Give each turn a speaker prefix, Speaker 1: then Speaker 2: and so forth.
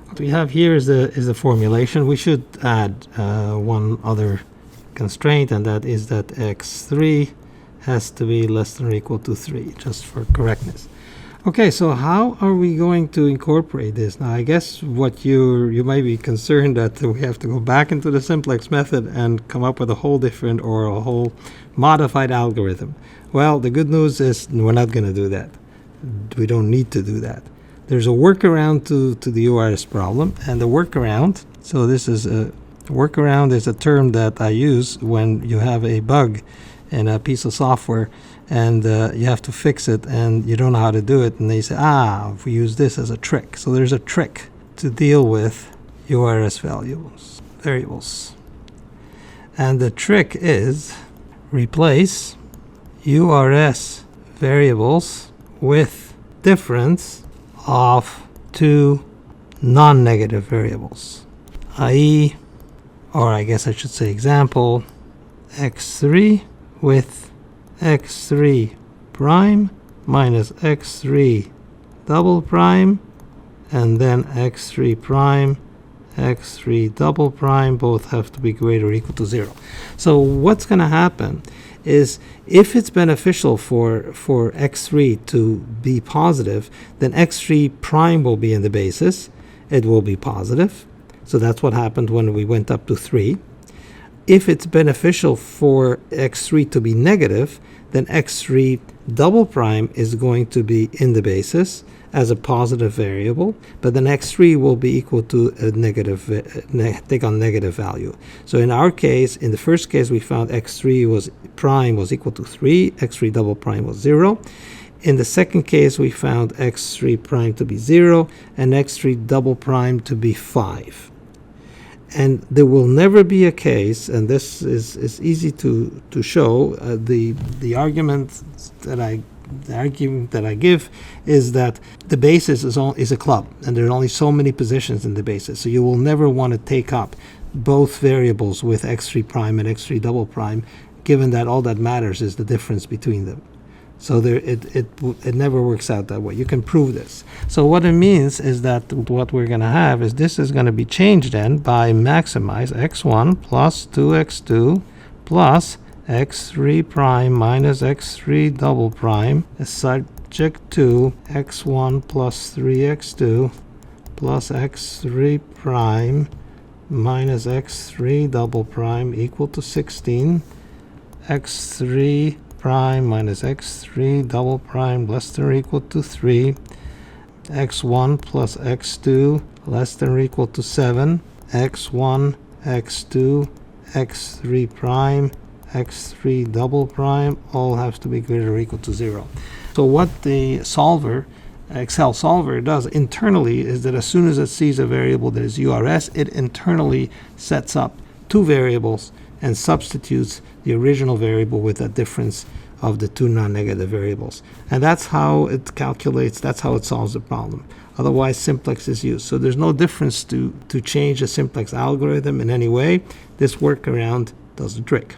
Speaker 1: What we have here is the formulation. We should add one other constraint, and that is that x3 has to be less than or equal to 3, just for correctness. Okay, so how are we going to incorporate this? Now, I guess what you might be concerned that we have to go back into the simplex method and come up with a whole different or a whole modified algorithm. Well, the good news is we're not going to do that. We don't need to do that. There's a workaround to the URS problem, and the workaround, so this is a workaround is a term that I use when you have a bug in a piece of software and you have to fix it and you don't know how to do it, and they say, we use this as a trick. So there's a trick to deal with URS variables. And the trick is replace URS variables with difference of two non-negative variables, i.e., or I guess I should say example, x3 with x3 prime minus x3 double prime, and then x3 prime, x3 double prime, both have to be greater or equal to 0. So what's going to happen is if it's beneficial for x3 to be positive, then x3 prime will be in the basis. It will be positive. So that's what happened when we went up to 3. If it's beneficial for x3 to be negative, then x3 double prime is going to be in the basis as a positive variable, but then x3 will be equal to a negative, take on negative value. So in our case, in the first case, we found x3 prime was equal to 3, x3 double prime was 0. In the second case, we found x3 prime to be 0 and x3 double prime to be 5. And there will never be a case, and this is easy to show. The argument that I give is that the basis is a club, and there are only so many positions in the basis. So you will never want to take up both variables with x3 prime and x3 double prime, given that all that matters is the difference between them. So it never works out that way. You can prove this. So what it means is that what we're going to have is this is going to be changed then by maximize x1 plus 2x2 plus x3 prime minus x3 double prime is subject to x1 plus 3x2 plus x3 prime minus x3 double prime equal to 16, x3 prime minus x3 double prime less than or equal to 3, x1 plus x2 less than or equal to 7, x1, x2, x3 prime, x3 double prime all have to be greater or equal to 0. So what the solver, Excel solver, does internally is that as soon as it sees a variable that is URS, it internally sets up two variables and substitutes the original variable with a difference of the two non-negative variables. And that's how it calculates, that's how it solves the problem. Otherwise, simplex is used. So there's no difference to change a simplex algorithm in any way. This workaround does the trick.